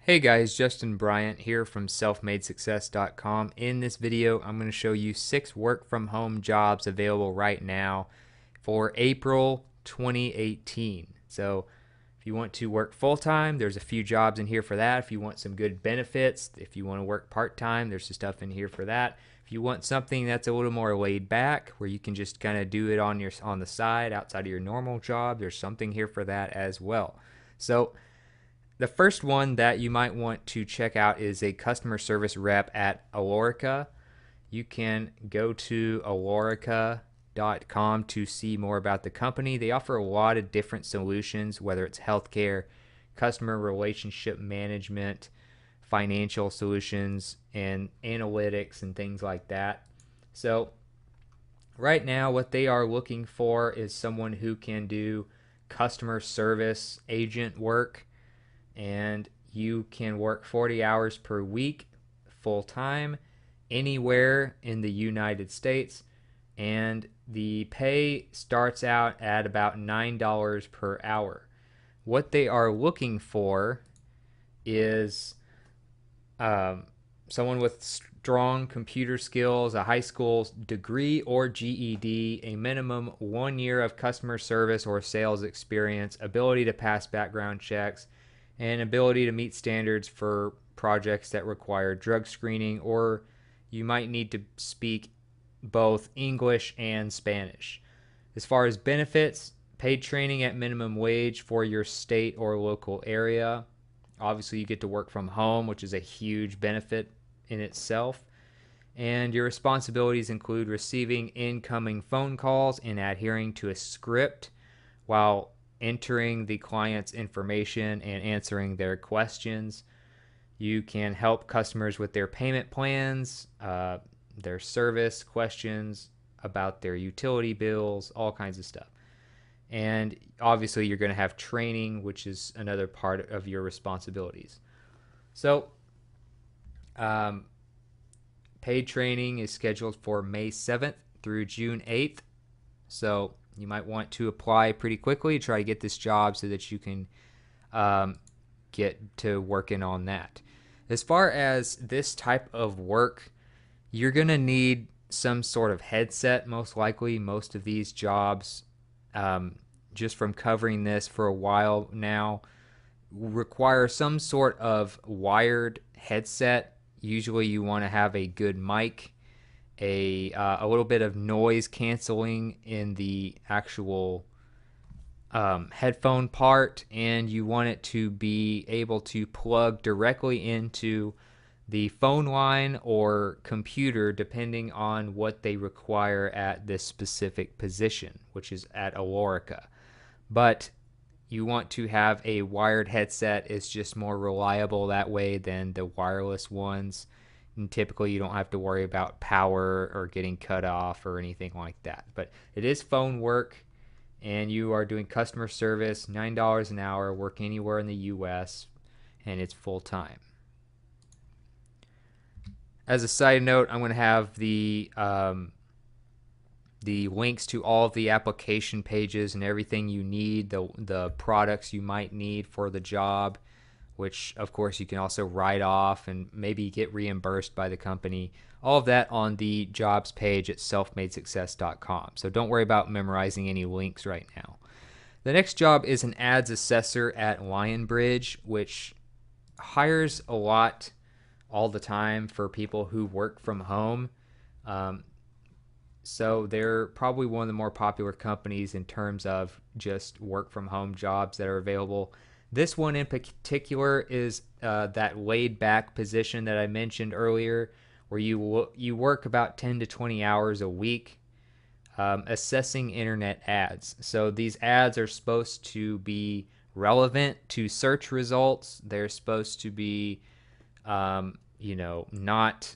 Hey guys, Justin Bryant here from selfmadesuccess.com. In this video, I'm going to show you 6 work from home jobs available right now for April 2018. So, if you want to work full time, there's a few jobs in here for that. If you want some good benefits, if you want to work part time, there's some stuff in here for that. If you want something that's a little more laid back, where you can just kind of do it on the side outside of your normal job, there's something here for that as well. So, the first one that you might want to check out is a customer service rep at Alorica. You can go to alorica.com to see more about the company. They offer a lot of different solutions, whether it's healthcare, customer relationship management, financial solutions, and analytics and things like that. So, right now, what they are looking for is someone who can do customer service agent work, and you can work 40 hours per week full time anywhere in the United States, and the pay starts out at about $9 per hour. What they are looking for is um, someone with strong computer skills, a high school degree or GED, a minimum 1 year of customer service or sales experience, ability to pass background checks, and ability to meet standards for projects that require drug screening, or you might need to speak both English and Spanish. As far as benefits, paid training at minimum wage for your state or local area. Obviously, you get to work from home, which is a huge benefit in itself. And your responsibilities include receiving incoming phone calls and adhering to a script while entering the client's information and answering their questions. You can help customers with their payment plans, their service questions about their utility bills, all kinds of stuff. And obviously, you're going to have training, which is another part of your responsibilities. So, um, paid training is scheduled for May 7th through June 8th. So, you might want to apply pretty quickly, try to get this job so that you can get to working on that. As far as this type of work, you're going to need some sort of headset, most likely. Most of these jobs, just from covering this for a while now, require some sort of wired headset. Usually, you want to have a good mic, a little bit of noise canceling in the actual headphone part, and you want it to be able to plug directly into the phone line or computer, depending on what they require at this specific position, which is at Alorica. But you want to have a wired headset. It's just more reliable that way than the wireless ones. And typically, you don't have to worry about power or getting cut off or anything like that. But it is phone work, and you are doing customer service, $9 an hour, work anywhere in the US, and it's full time. As a side note, I'm going to have the links to all of the application pages and everything you need, the products you might need for the job, which of course you can also write off and maybe get reimbursed by the company. All of that on the jobs page at selfmadesuccess.com. So don't worry about memorizing any links right now. The next job is an ads assessor at Lionbridge, which hires a lot all the time for people who work from home. Um, so they're probably one of the more popular companies in terms of just work from home jobs that are available. This one in particular is that laid back position that I mentioned earlier, where you work about 10 to 20 hours a week assessing internet ads. So these ads are supposed to be relevant to search results. They're supposed to be, not,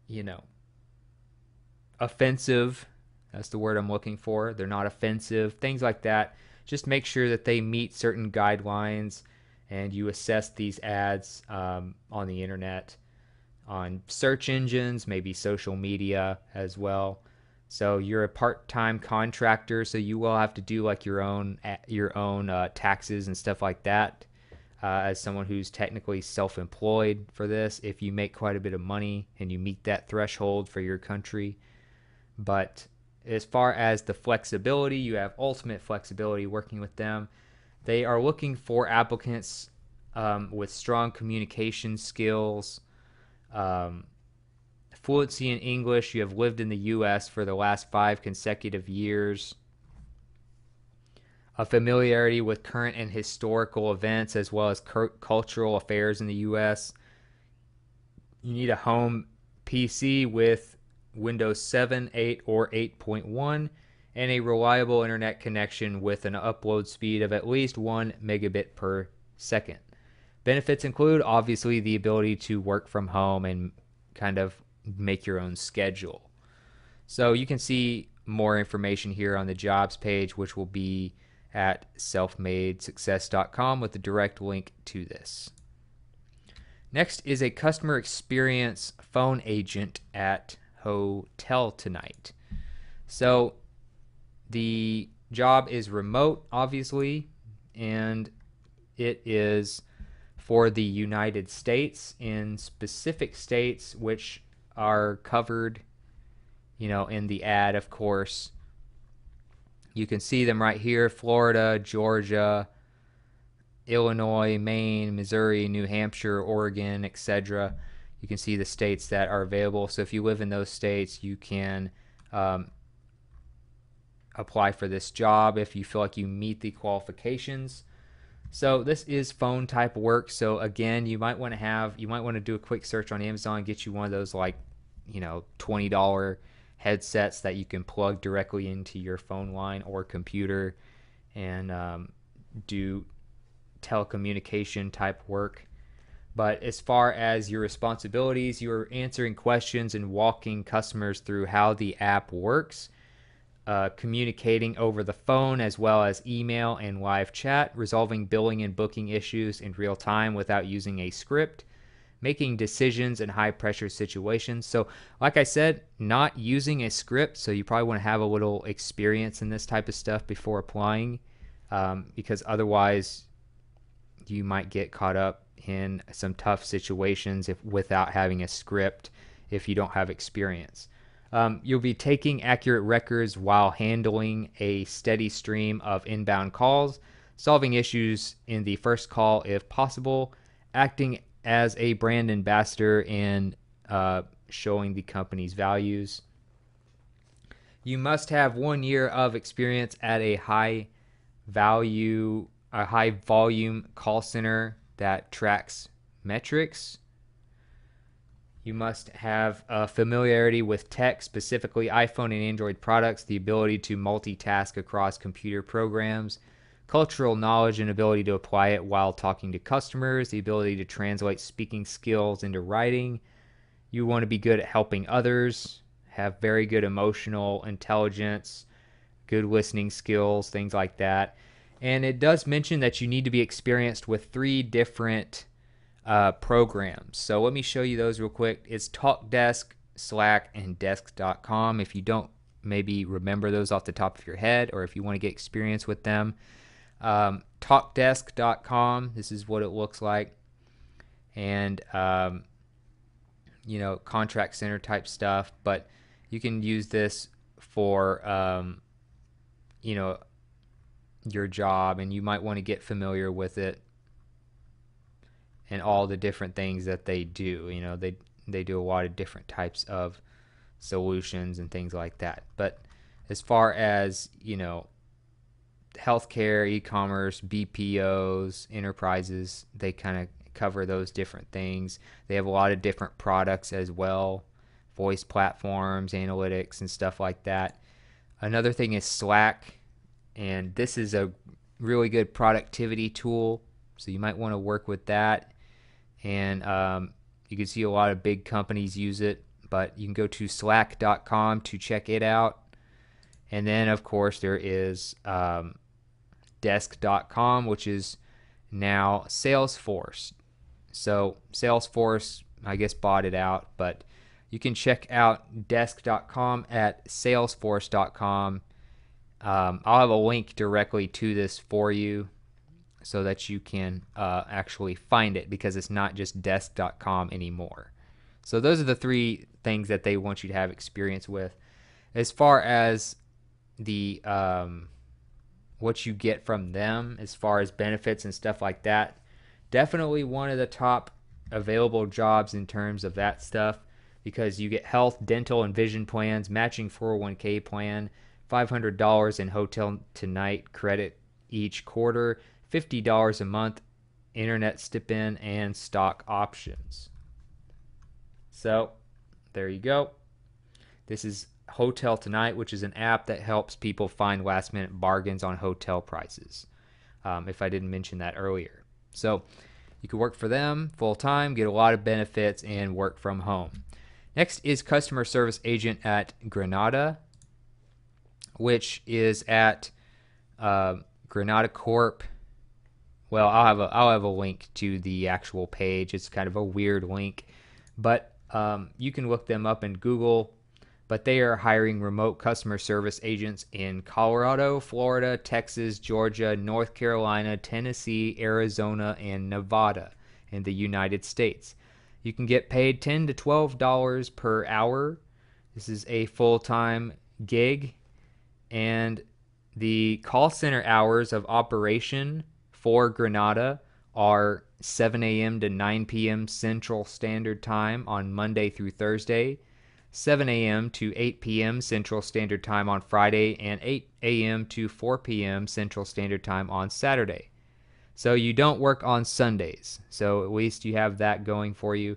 you know, offensive. That's the word I'm looking for. They're not offensive, things like that. Just make sure that they meet certain guidelines, and you assess these ads on the internet, on search engines, maybe social media as well. So you're a part-time contractor, so you will have to do like your own taxes and stuff like that. as someone who's technically self-employed for this, if you make quite a bit of money and you meet that threshold for your country. But as far as the flexibility, you have ultimate flexibility working with them. They are looking for applicants with strong communication skills, fluency in English. You have lived in the U.S. for the last 5 consecutive years. A familiarity with current and historical events as well as cultural affairs in the U.S. You need a home PC with Windows 7, 8, or 8.1 and a reliable internet connection with an upload speed of at least 1 megabit per second. Benefits include, obviously, the ability to work from home and kind of make your own schedule. So you can see more information here on the jobs page, which will be at selfmadesuccess.com with a direct link to this. Next is a customer experience phone agent at Hotel Tonight. So the job is remote, obviously, and it is for the United States in specific states which are covered, in the ad, of course. You can see them right here: Florida, Georgia, Illinois, Maine, Missouri, New Hampshire, Oregon, etc. You can see the states that are available. So if you live in those states, you can apply for this job if you feel like you meet the qualifications. So this is phone type work. So again, you might want to do a quick search on Amazon, get you one of those $20 headsets that you can plug directly into your phone line or computer and do telecommunication type work. But as far as your responsibilities, you're answering questions and walking customers through how the app works, communicating over the phone as well as email and live chat, resolving billing and booking issues in real time without using a script, making decisions in high pressure situations. So like I said, not using a script, so you probably want to have a little experience in this type of stuff before applying, because otherwise you might get caught up in some tough situations without having a script if you don't have experience. You'll be taking accurate records while handling a steady stream of inbound calls, solving issues in the first call if possible, acting as a brand ambassador and showing the company's values. You must have 1 year of experience at a high volume call center that tracks metrics. You must have a familiarity with tech, specifically iPhone and Android products, the ability to multitask across computer programs, cultural knowledge and ability to apply it while talking to customers, the ability to translate speaking skills into writing. You want to be good at helping others, have very good emotional intelligence, good listening skills, things like that. And it does mention that you need to be experienced with 3 different programs. So let me show you those real quick. It's TalkDesk, Slack, and Desk.com. If you don't maybe remember those off the top of your head, or if you want to get experience with them, TalkDesk.com, this is what it looks like. And contract center type stuff, but you can use this for your job, and you might want to get familiar with it and all the different things that they do. They do a lot of different types of solutions and things like that. But as far as healthcare, e-commerce, BPOs, enterprises, they kind of cover those different things. They have a lot of different products as well, voice platforms, analytics, and stuff like that. Another thing is Slack, and this is a really good productivity tool, so you might want to work with that. And you can see a lot of big companies use it, but you can go to slack.com to check it out. And then, of course, there is desk.com, which is now Salesforce. So Salesforce, I guess, bought it out, but you can check out desk.com at salesforce.com. I'll have a link directly to this for you. so that you can actually find it, because it's not just desk.com anymore. So those are the 3 things that they want you to have experience with. As far as the what you get from them as far as benefits and stuff like that, definitely one of the top available jobs in terms of that stuff, because you get health, dental, and vision plans, matching 401k plan, $500 in hotel tonight credit each quarter, $50 a month internet stipend, and stock options. So there you go. This is Hotel Tonight, which is an app that helps people find last minute bargains on hotel prices, if I didn't mention that earlier. So you can work for them full time, get a lot of benefits, and work from home. Next is customer service agent at Granada, which is at Granada Corp. Well, I'll have a link to the actual page. It's kind of a weird link, but you can look them up in Google. But they are hiring remote customer service agents in Colorado, Florida, Texas, Georgia, North Carolina, Tennessee, Arizona, and Nevada in the United States. You can get paid $10 to $12 per hour. This is a full-time gig, and the call center hours of operation for Granada are 7 a.m. to 9 p.m. Central Standard Time on Monday through Thursday, 7 a.m. to 8 p.m. Central Standard Time on Friday, and 8 a.m. to 4 p.m. Central Standard Time on Saturday. So you don't work on Sundays. So at least you have that going for you.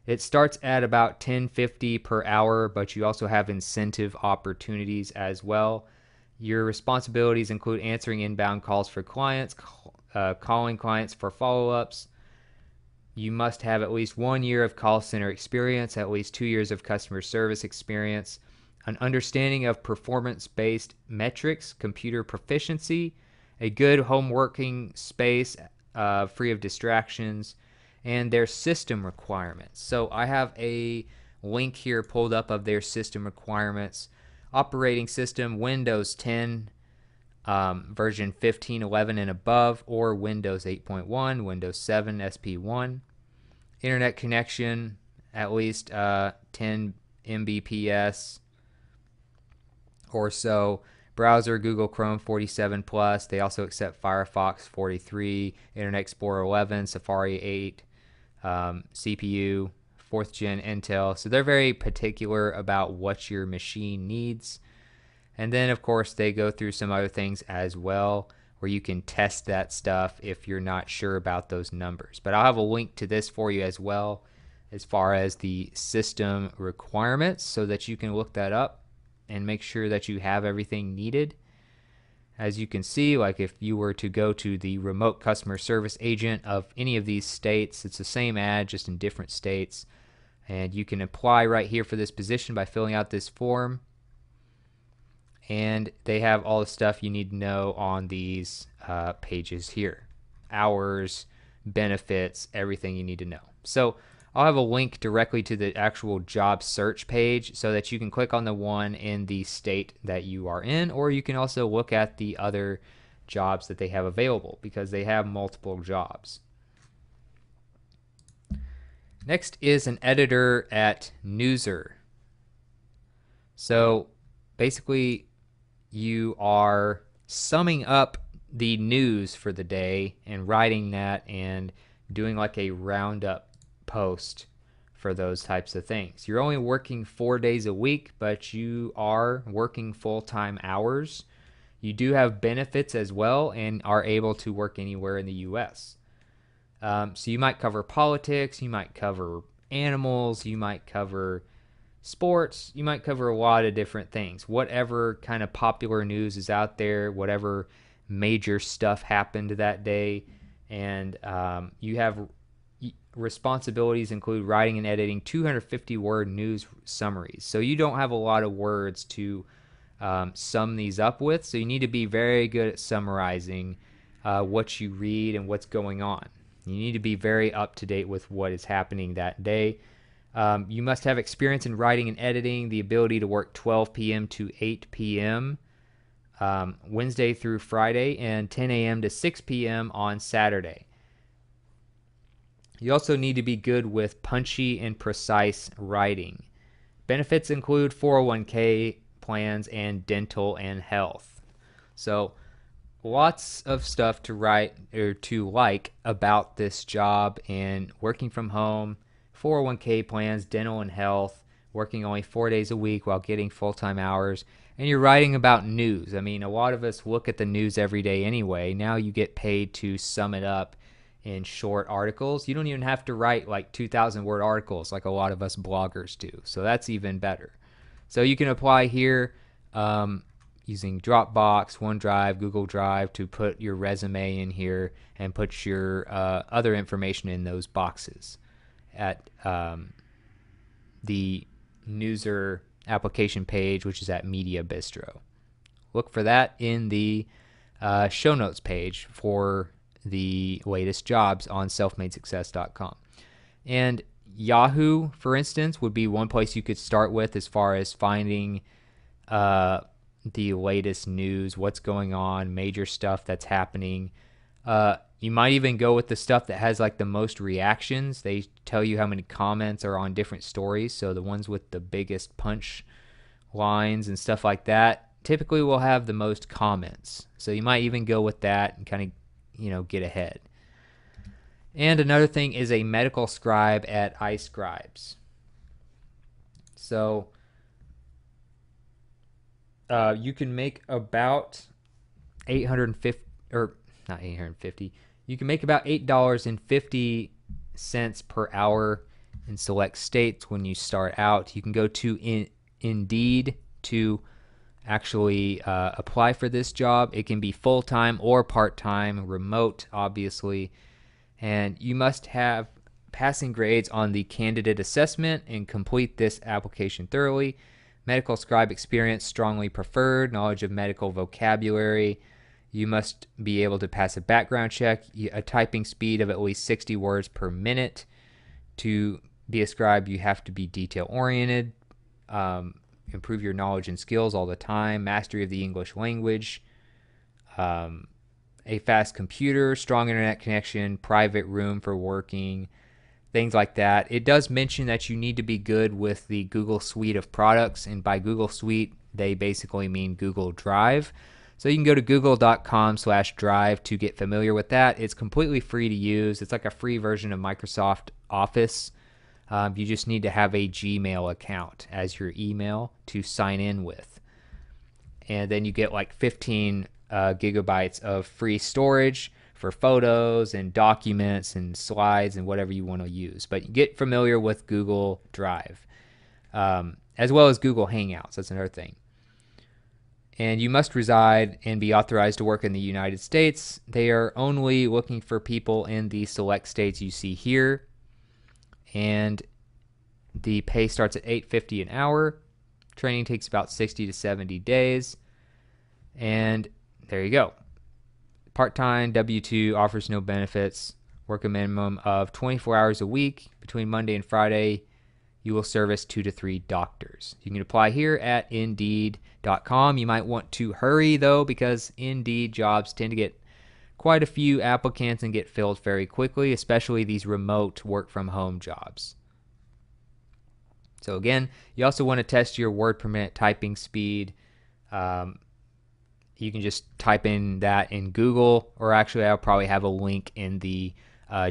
It starts at about $10.50 per hour, but you also have incentive opportunities as well. Your responsibilities include answering inbound calls for clients, calling clients for follow-ups. You must have at least 1 year of call center experience, at least 2 years of customer service experience, an understanding of performance-based metrics, computer proficiency, a good home working space free of distractions, and their system requirements. So I have a link here pulled up of their system requirements. Operating system, Windows 10, version 15.11 and above, or Windows 8.1, Windows 7 SP1. Internet connection, at least 10 Mbps or so. Browser, Google Chrome 47 plus. They also accept Firefox 43, Internet Explorer 11, Safari 8, CPU, 4th gen Intel. So they're very particular about what your machine needs. And then, of course, they go through some other things as well, where you can test that stuff if you're not sure about those numbers. But I'll have a link to this for you as well, as far as the system requirements, so that you can look that up and make sure that you have everything needed. As you can see, like if you were to go to the remote customer service agent of any of these states, it's the same ad, just in different states. And you can apply right here for this position by filling out this form. And they have all the stuff you need to know on these pages here. Hours, benefits, everything you need to know. So I'll have a link directly to the actual job search page so that you can click on the one in the state that you are in, or you can also look at the other jobs that they have available, because they have multiple jobs. Next is an editor at Newser. So basically, you are summing up the news for the day and writing that and doing like a roundup post for those types of things. You're only working 4 days a week, but you are working full-time hours. You do have benefits as well and are able to work anywhere in the U.S. So you might cover politics, you might cover animals, you might cover sports, you might cover a lot of different things. Whatever kind of popular news is out there, whatever major stuff happened that day, and you have responsibilities include writing and editing 250-word news summaries. So you don't have a lot of words to sum these up with, so you need to be very good at summarizing what you read and what's going on. You need to be very up to date with what is happening that day. You must have experience in writing and editing, the ability to work 12 p.m. to 8 p.m. Wednesday through Friday, and 10 a.m. to 6 p.m. on Saturday. You also need to be good with punchy and precise writing. Benefits include 401k plans and dental and health. So lots of stuff to write or to like about this job, and working from home, 401k plans, dental and health, working only 4 days a week while getting full-time hours, and you're writing about news. I mean, a lot of us look at the news every day anyway. Now you get paid to sum it up in short articles. You don't even have to write like 2,000 word articles like a lot of us bloggers do. So that's even better. So you can apply here using Dropbox, OneDrive, Google Drive to put your resume in here and put your other information in those boxes at the Newser application page, which is at Media Bistro. Look for that in the show notes page for the latest jobs on selfmadesuccess.com. And Yahoo, for instance, would be one place you could start with as far as finding the latest news, what's going on, major stuff that's happening. You might even go with the stuff that has like the most reactions. They tell you how many comments are on different stories. So the ones with the biggest punch lines and stuff like that typically will have the most comments. So you might even go with that and kind of, get ahead. And another thing is a medical scribe at iScribes. So you can make about $850, or not $850. You can make about $8.50 per hour in select states when you start out. You can go to Indeed to actually apply for this job. It can be full-time or part-time, remote, obviously. And you must have passing grades on the candidate assessment and complete this application thoroughly. Medical scribe experience strongly preferred. Knowledge of medical vocabulary. You must be able to pass a background check. A typing speed of at least 60 words per minute. To be a scribe, you have to be detail-oriented. Improve your knowledge and skills all the time. Mastery of the English language. A fast computer, strong internet connection, private room for working, things like that. It does mention that you need to be good with the Google Suite of products, and by Google Suite, they basically mean Google Drive. So you can go to google.com/drive to get familiar with that. It's completely free to use. It's like a free version of Microsoft Office. You just need to have a Gmail account as your email to sign in with. And then you get like 15 gigabytes of free storage for photos and documents and slides and whatever you want to use. But get familiar with Google Drive, as well as Google Hangouts. That's another thing. And you must reside and be authorized to work in the United States. They are only looking for people in the select states you see here. And the pay starts at $8.50 an hour. Training takes about 60 to 70 days. And there you go. Part-time, W-2, offers no benefits. Work a minimum of 24 hours a week. Between Monday and Friday, you will service 2 to 3 doctors. You can apply here at Indeed.com. You might want to hurry, though, because Indeed jobs tend to get quite a few applicants and get filled very quickly, especially these remote work-from-home jobs. So again, you also want to test your word per minute typing speed. You can just type in that in Google, or actually I'll probably have a link in the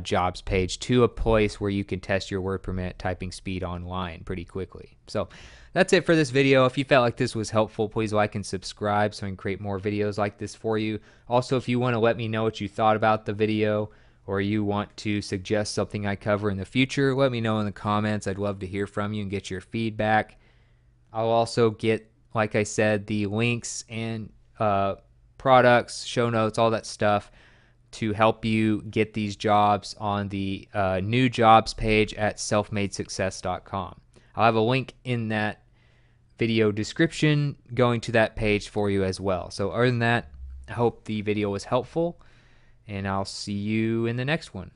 jobs page to a place where you can test your word per minute typing speed online pretty quickly. So that's it for this video. If you felt like this was helpful, please like and subscribe so I can create more videos like this for you. Also, if you want to let me know what you thought about the video, or you want to suggest something I cover in the future, let me know in the comments. I'd love to hear from you and get your feedback. I'll also get, like I said, the links and products, show notes, all that stuff to help you get these jobs on the new jobs page at selfmadesuccess.com. I'll have a link in that video description going to that page for you as well. So other than that, I hope the video was helpful, and I'll see you in the next one.